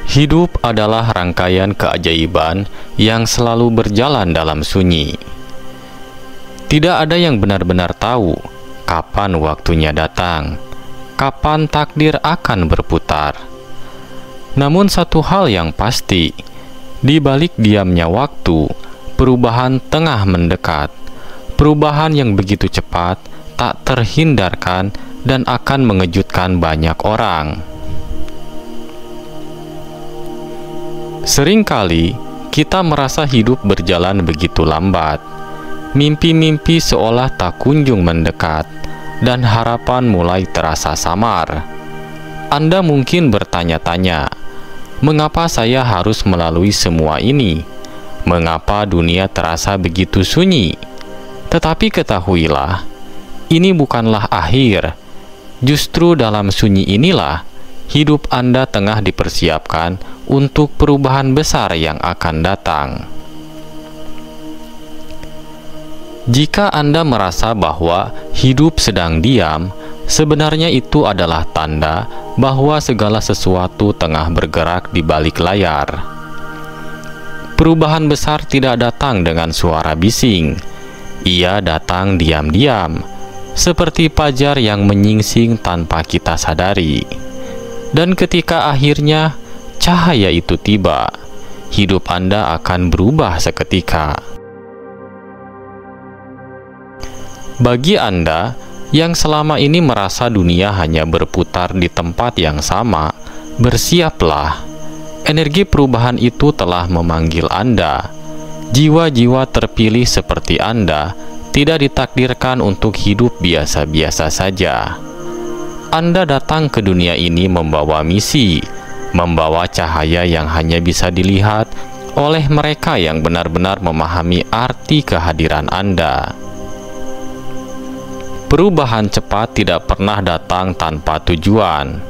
Hidup adalah rangkaian keajaiban yang selalu berjalan dalam sunyi. Tidak ada yang benar-benar tahu kapan waktunya datang, kapan takdir akan berputar. Namun satu hal yang pasti, di balik diamnya waktu, perubahan tengah mendekat. Perubahan yang begitu cepat, tak terhindarkan, dan akan mengejutkan banyak orang. Seringkali kita merasa hidup berjalan begitu lambat. Mimpi-mimpi seolah tak kunjung mendekat, dan harapan mulai terasa samar. Anda mungkin bertanya-tanya, mengapa saya harus melalui semua ini? Mengapa dunia terasa begitu sunyi? Tetapi ketahuilah, ini bukanlah akhir. Justru dalam sunyi inilah hidup Anda tengah dipersiapkan untuk perubahan besar yang akan datang. Jika Anda merasa bahwa hidup sedang diam, sebenarnya itu adalah tanda bahwa segala sesuatu tengah bergerak di balik layar. Perubahan besar tidak datang dengan suara bising. Ia datang diam-diam, seperti fajar yang menyingsing tanpa kita sadari. Dan ketika akhirnya cahaya itu tiba, hidup Anda akan berubah seketika. Bagi Anda yang selama ini merasa dunia hanya berputar di tempat yang sama, bersiaplah. Energi perubahan itu telah memanggil Anda. Jiwa-jiwa terpilih seperti Anda tidak ditakdirkan untuk hidup biasa-biasa saja. Anda datang ke dunia ini membawa misi, membawa cahaya yang hanya bisa dilihat oleh mereka yang benar-benar memahami arti kehadiran Anda. Perubahan cepat tidak pernah datang tanpa tujuan.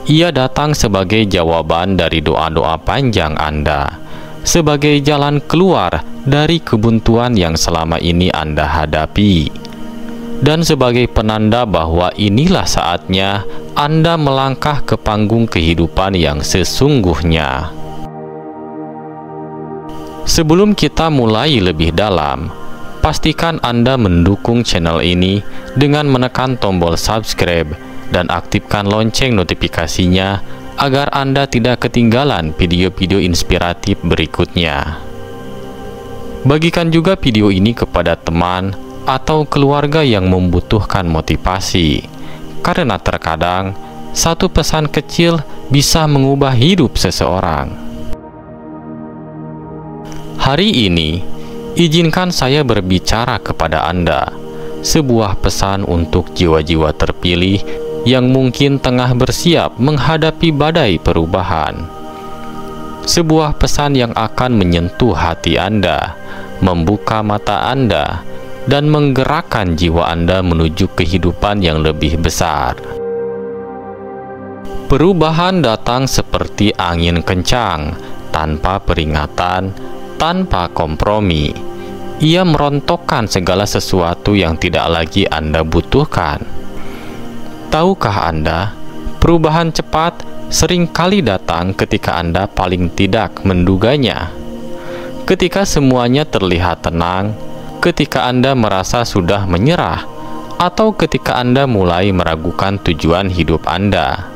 Ia datang sebagai jawaban dari doa-doa panjang Anda, sebagai jalan keluar dari kebuntuan yang selama ini Anda hadapi, dan sebagai penanda bahwa inilah saatnya Anda melangkah ke panggung kehidupan yang sesungguhnya. Sebelum kita mulai lebih dalam, pastikan Anda mendukung channel ini dengan menekan tombol subscribe dan aktifkan lonceng notifikasinya agar Anda tidak ketinggalan video-video inspiratif berikutnya. Bagikan juga video ini kepada teman atau keluarga yang membutuhkan motivasi, karena terkadang satu pesan kecil bisa mengubah hidup seseorang. Hari ini, izinkan saya berbicara kepada Anda, sebuah pesan untuk jiwa-jiwa terpilih yang mungkin tengah bersiap menghadapi badai perubahan. Sebuah pesan yang akan menyentuh hati Anda, membuka mata Anda, dan menggerakkan jiwa Anda menuju kehidupan yang lebih besar. Perubahan datang seperti angin kencang, tanpa peringatan, tanpa kompromi. Ia merontokkan segala sesuatu yang tidak lagi Anda butuhkan. Tahukah Anda, perubahan cepat seringkali datang ketika Anda paling tidak menduganya. Ketika semuanya terlihat tenang, ketika Anda merasa sudah menyerah, atau ketika Anda mulai meragukan tujuan hidup Anda.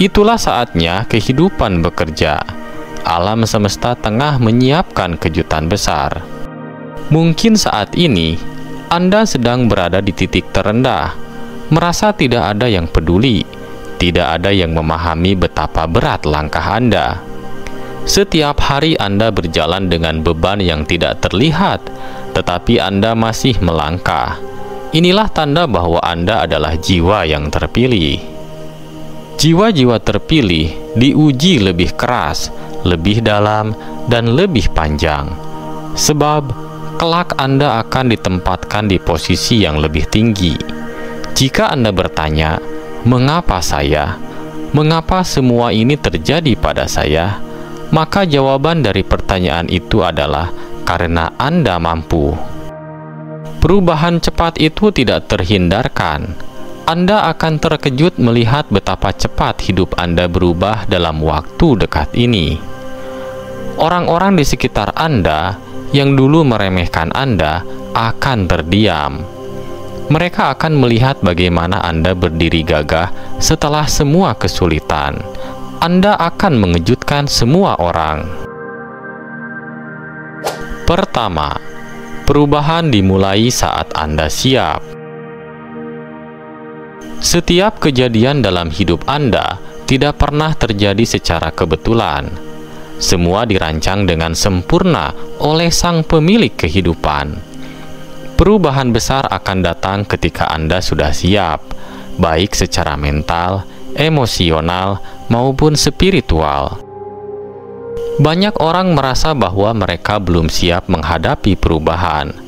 Itulah saatnya kehidupan bekerja. Alam semesta tengah menyiapkan kejutan besar. Mungkin saat ini Anda sedang berada di titik terendah, merasa tidak ada yang peduli, tidak ada yang memahami betapa berat langkah Anda. Setiap hari Anda berjalan dengan beban yang tidak terlihat, tetapi Anda masih melangkah. Inilah tanda bahwa Anda adalah jiwa yang terpilih. Jiwa-jiwa terpilih diuji lebih keras, lebih dalam, dan lebih panjang. Sebab kelak Anda akan ditempatkan di posisi yang lebih tinggi. Jika Anda bertanya, mengapa saya? Mengapa semua ini terjadi pada saya? Maka jawaban dari pertanyaan itu adalah karena Anda mampu. Perubahan cepat itu tidak terhindarkan. Anda akan terkejut melihat betapa cepat hidup Anda berubah dalam waktu dekat ini. Orang-orang di sekitar Anda yang dulu meremehkan Anda akan terdiam. Mereka akan melihat bagaimana Anda berdiri gagah setelah semua kesulitan. Anda akan mengejutkan semua orang. Pertama, perubahan dimulai saat Anda siap. Setiap kejadian dalam hidup Anda tidak pernah terjadi secara kebetulan. Semua dirancang dengan sempurna oleh Sang Pemilik kehidupan. Perubahan besar akan datang ketika Anda sudah siap, baik secara mental, emosional, maupun spiritual. Banyak orang merasa bahwa mereka belum siap menghadapi perubahan.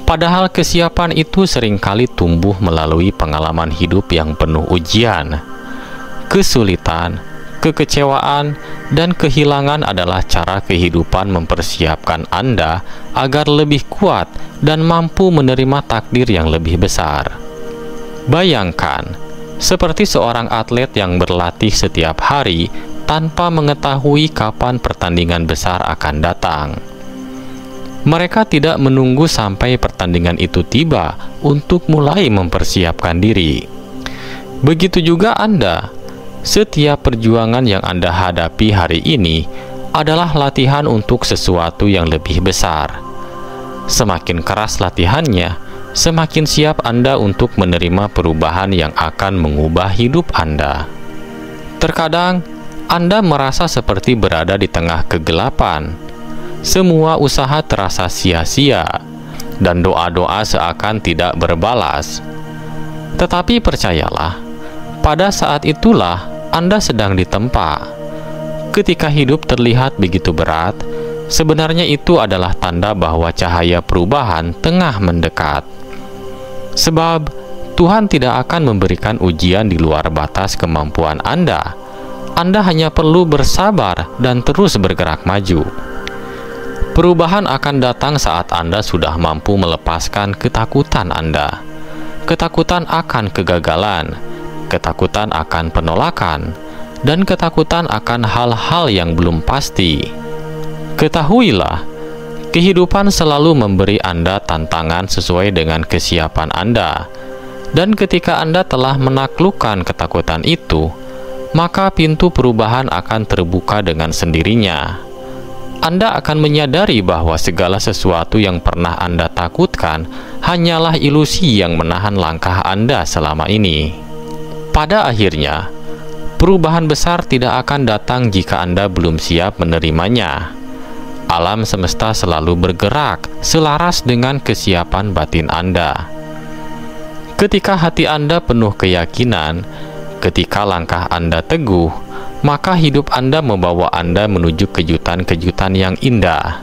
Padahal kesiapan itu seringkali tumbuh melalui pengalaman hidup yang penuh ujian. Kesulitan, kekecewaan, dan kehilangan adalah cara kehidupan mempersiapkan Anda agar lebih kuat dan mampu menerima takdir yang lebih besar. Bayangkan, seperti seorang atlet yang berlatih setiap hari tanpa mengetahui kapan pertandingan besar akan datang. Mereka tidak menunggu sampai pertandingan itu tiba untuk mulai mempersiapkan diri. Begitu juga Anda. Setiap perjuangan yang Anda hadapi hari ini adalah latihan untuk sesuatu yang lebih besar. Semakin keras latihannya, semakin siap Anda untuk menerima perubahan yang akan mengubah hidup Anda. Terkadang, Anda merasa seperti berada di tengah kegelapan. Semua usaha terasa sia-sia, dan doa-doa seakan tidak berbalas. Tetapi percayalah, pada saat itulah Anda sedang ditempa. Ketika hidup terlihat begitu berat, sebenarnya itu adalah tanda bahwa cahaya perubahan tengah mendekat. Sebab Tuhan tidak akan memberikan ujian di luar batas kemampuan Anda. Anda hanya perlu bersabar dan terus bergerak maju. Perubahan akan datang saat Anda sudah mampu melepaskan ketakutan Anda. Ketakutan akan kegagalan, ketakutan akan penolakan, dan ketakutan akan hal-hal yang belum pasti. Ketahuilah, kehidupan selalu memberi Anda tantangan sesuai dengan kesiapan Anda. Dan ketika Anda telah menaklukkan ketakutan itu, maka pintu perubahan akan terbuka dengan sendirinya. Anda akan menyadari bahwa segala sesuatu yang pernah Anda takutkan hanyalah ilusi yang menahan langkah Anda selama ini. Pada akhirnya, perubahan besar tidak akan datang jika Anda belum siap menerimanya. Alam semesta selalu bergerak selaras dengan kesiapan batin Anda. Ketika hati Anda penuh keyakinan, ketika langkah Anda teguh, maka hidup Anda membawa Anda menuju kejutan-kejutan yang indah.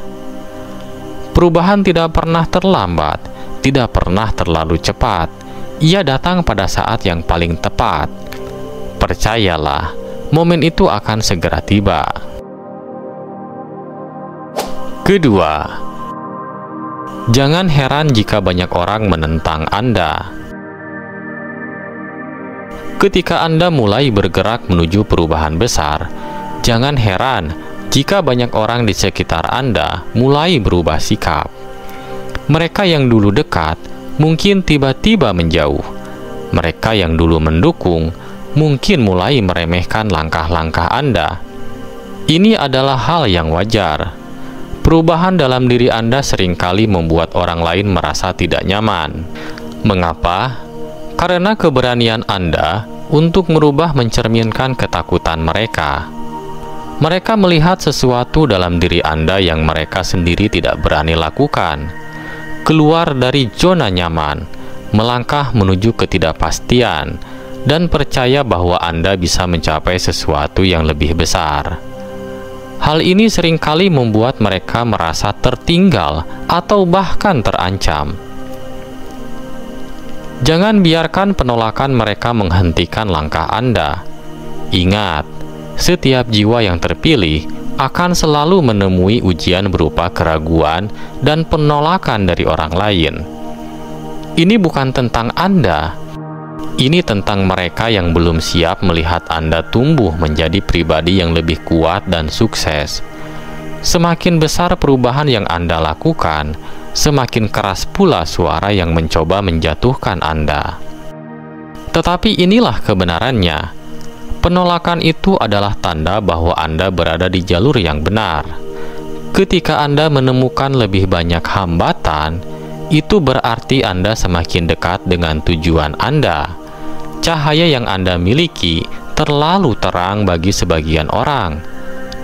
Perubahan tidak pernah terlambat, tidak pernah terlalu cepat. Ia datang pada saat yang paling tepat. Percayalah, momen itu akan segera tiba. Kedua, jangan heran jika banyak orang menentang Anda. Ketika Anda mulai bergerak menuju perubahan besar, jangan heran jika banyak orang di sekitar Anda mulai berubah sikap. Mereka yang dulu dekat mungkin tiba-tiba menjauh. Mereka yang dulu mendukung mungkin mulai meremehkan langkah-langkah Anda. Ini adalah hal yang wajar. Perubahan dalam diri Anda seringkali membuat orang lain merasa tidak nyaman. Mengapa? Karena keberanian Anda untuk merubah mencerminkan ketakutan mereka. Mereka melihat sesuatu dalam diri Anda yang mereka sendiri tidak berani lakukan. Keluar dari zona nyaman, melangkah menuju ketidakpastian, dan percaya bahwa Anda bisa mencapai sesuatu yang lebih besar. Hal ini seringkali membuat mereka merasa tertinggal atau bahkan terancam. Jangan biarkan penolakan mereka menghentikan langkah Anda. Ingat, setiap jiwa yang terpilih akan selalu menemui ujian berupa keraguan dan penolakan dari orang lain. Ini bukan tentang Anda. Ini tentang mereka yang belum siap melihat Anda tumbuh menjadi pribadi yang lebih kuat dan sukses. Semakin besar perubahan yang Anda lakukan, semakin keras pula suara yang mencoba menjatuhkan Anda. Tetapi inilah kebenarannya. Penolakan itu adalah tanda bahwa Anda berada di jalur yang benar. Ketika Anda menemukan lebih banyak hambatan, itu berarti Anda semakin dekat dengan tujuan Anda. Cahaya yang Anda miliki terlalu terang bagi sebagian orang,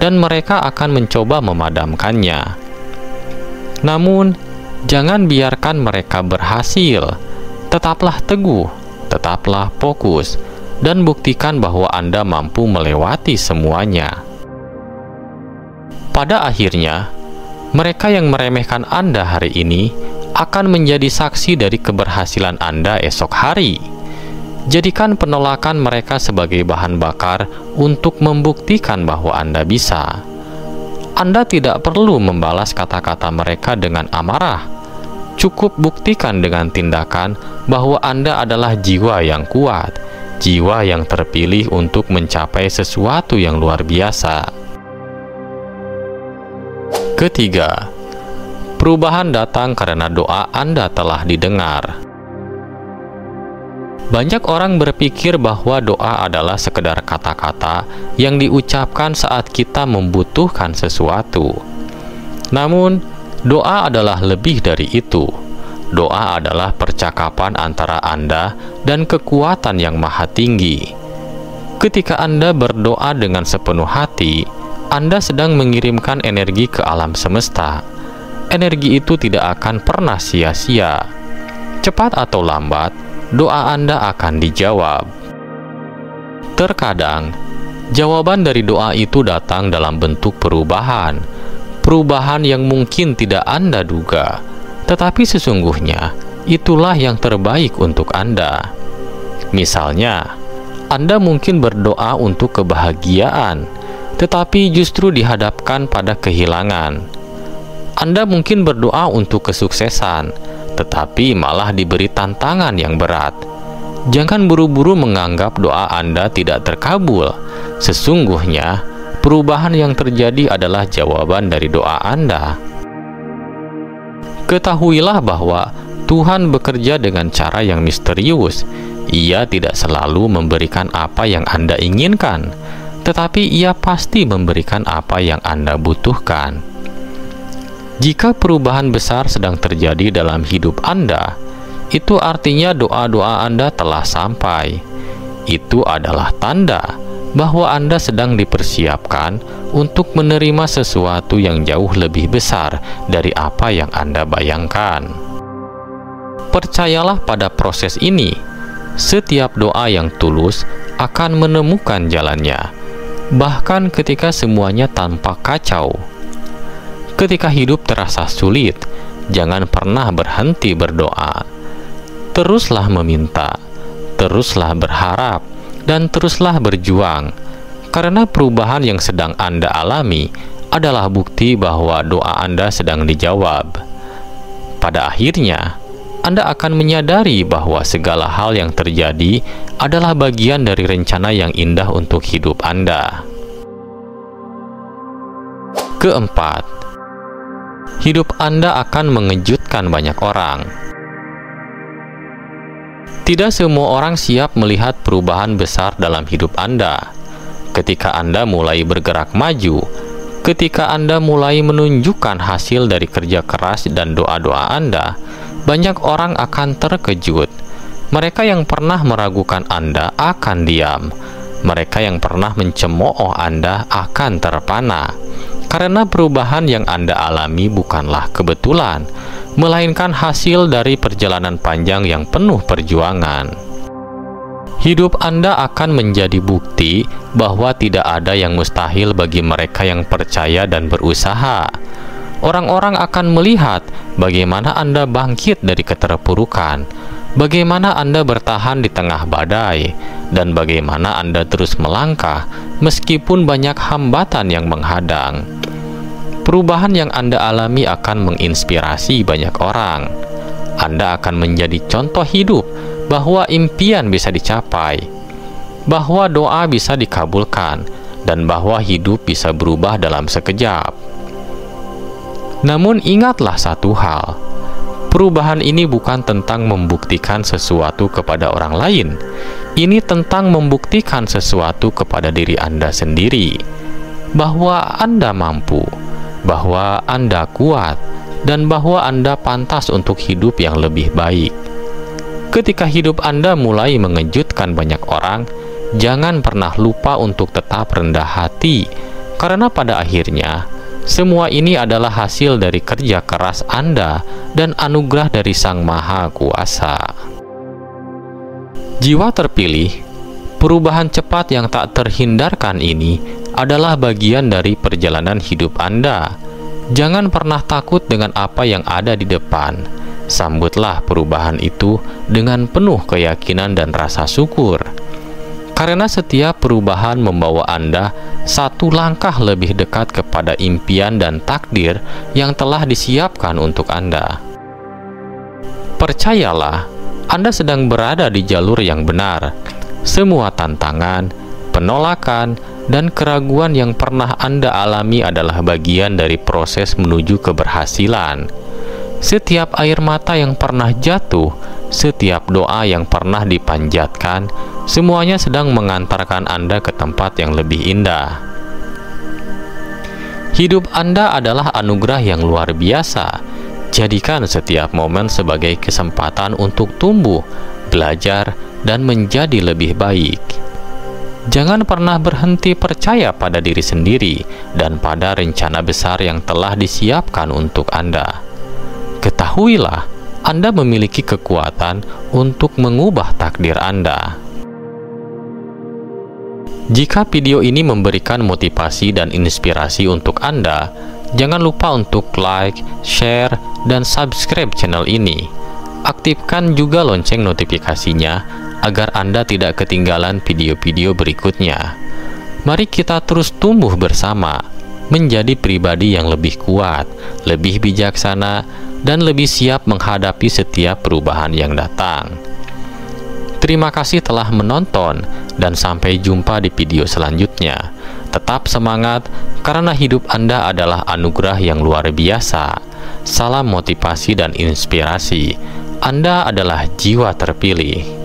dan mereka akan mencoba memadamkannya. Namun, jangan biarkan mereka berhasil. Tetaplah teguh, tetaplah fokus, dan buktikan bahwa Anda mampu melewati semuanya. Pada akhirnya, mereka yang meremehkan Anda hari ini akan menjadi saksi dari keberhasilan Anda esok hari. Jadikan penolakan mereka sebagai bahan bakar untuk membuktikan bahwa Anda bisa. Anda tidak perlu membalas kata-kata mereka dengan amarah. Cukup buktikan dengan tindakan bahwa Anda adalah jiwa yang kuat, jiwa yang terpilih untuk mencapai sesuatu yang luar biasa. Ketiga, perubahan datang karena doa Anda telah didengar. Banyak orang berpikir bahwa doa adalah sekedar kata-kata yang diucapkan saat kita membutuhkan sesuatu. Namun, doa adalah lebih dari itu. Doa adalah percakapan antara Anda dan kekuatan yang maha tinggi. Ketika Anda berdoa dengan sepenuh hati, Anda sedang mengirimkan energi ke alam semesta. Energi itu tidak akan pernah sia-sia. Cepat atau lambat, doa Anda akan dijawab. Terkadang, jawaban dari doa itu datang dalam bentuk perubahan. Perubahan yang mungkin tidak Anda duga, tetapi sesungguhnya itulah yang terbaik untuk Anda. Misalnya, Anda mungkin berdoa untuk kebahagiaan, tetapi justru dihadapkan pada kehilangan. Anda mungkin berdoa untuk kesuksesan, tetapi malah diberi tantangan yang berat. Jangan buru-buru menganggap doa Anda tidak terkabul. Sesungguhnya, perubahan yang terjadi adalah jawaban dari doa Anda. Ketahuilah bahwa Tuhan bekerja dengan cara yang misterius. Ia tidak selalu memberikan apa yang Anda inginkan, tetapi Ia pasti memberikan apa yang Anda butuhkan. Jika perubahan besar sedang terjadi dalam hidup Anda, itu artinya doa-doa Anda telah sampai. Itu adalah tanda bahwa Anda sedang dipersiapkan untuk menerima sesuatu yang jauh lebih besar dari apa yang Anda bayangkan. Percayalah pada proses ini. Setiap doa yang tulus akan menemukan jalannya, bahkan ketika semuanya tampak kacau. Ketika hidup terasa sulit, jangan pernah berhenti berdoa. Teruslah meminta, teruslah berharap, dan teruslah berjuang, karena perubahan yang sedang Anda alami adalah bukti bahwa doa Anda sedang dijawab. Pada akhirnya, Anda akan menyadari bahwa segala hal yang terjadi adalah bagian dari rencana yang indah untuk hidup Anda. Keempat, hidup Anda akan mengejutkan banyak orang. Tidak semua orang siap melihat perubahan besar dalam hidup Anda. Ketika Anda mulai bergerak maju, ketika Anda mulai menunjukkan hasil dari kerja keras dan doa-doa Anda, banyak orang akan terkejut. Mereka yang pernah meragukan Anda akan diam. Mereka yang pernah mencemooh Anda akan terpana. Karena perubahan yang Anda alami bukanlah kebetulan, melainkan hasil dari perjalanan panjang yang penuh perjuangan. Hidup Anda akan menjadi bukti bahwa tidak ada yang mustahil bagi mereka yang percaya dan berusaha. Orang-orang akan melihat bagaimana Anda bangkit dari keterpurukan, bagaimana Anda bertahan di tengah badai, dan bagaimana Anda terus melangkah meskipun banyak hambatan yang menghadang. Perubahan yang Anda alami akan menginspirasi banyak orang. Anda akan menjadi contoh hidup bahwa impian bisa dicapai, bahwa doa bisa dikabulkan, dan bahwa hidup bisa berubah dalam sekejap. Namun ingatlah satu hal, perubahan ini bukan tentang membuktikan sesuatu kepada orang lain. Ini tentang membuktikan sesuatu kepada diri Anda sendiri, bahwa Anda mampu, bahwa Anda kuat, dan bahwa Anda pantas untuk hidup yang lebih baik. Ketika hidup Anda mulai mengejutkan banyak orang, jangan pernah lupa untuk tetap rendah hati, karena pada akhirnya semua ini adalah hasil dari kerja keras Anda dan anugerah dari Sang Maha Kuasa. Jiwa terpilih, perubahan cepat yang tak terhindarkan ini adalah bagian dari perjalanan hidup Anda. Jangan pernah takut dengan apa yang ada di depan. Sambutlah perubahan itu dengan penuh keyakinan dan rasa syukur. Karena setiap perubahan membawa Anda satu langkah lebih dekat kepada impian dan takdir yang telah disiapkan untuk Anda. Percayalah, Anda sedang berada di jalur yang benar. Semua tantangan, penolakan, dan keraguan yang pernah Anda alami adalah bagian dari proses menuju keberhasilan. Setiap air mata yang pernah jatuh, setiap doa yang pernah dipanjatkan, semuanya sedang mengantarkan Anda ke tempat yang lebih indah. Hidup Anda adalah anugerah yang luar biasa. Jadikan setiap momen sebagai kesempatan untuk tumbuh, belajar, dan menjadi lebih baik. Jangan pernah berhenti percaya pada diri sendiri dan pada rencana besar yang telah disiapkan untuk Anda. Ketahuilah, Anda memiliki kekuatan untuk mengubah takdir Anda. Jika video ini memberikan motivasi dan inspirasi untuk Anda, jangan lupa untuk like, share, dan subscribe channel ini. Aktifkan juga lonceng notifikasinya agar Anda tidak ketinggalan video-video berikutnya. Mari kita terus tumbuh bersama, menjadi pribadi yang lebih kuat, lebih bijaksana, dan lebih siap menghadapi setiap perubahan yang datang. Terima kasih telah menonton, dan sampai jumpa di video selanjutnya. Tetap semangat, karena hidup Anda adalah anugerah yang luar biasa. Salam motivasi dan inspirasi. Anda adalah jiwa terpilih.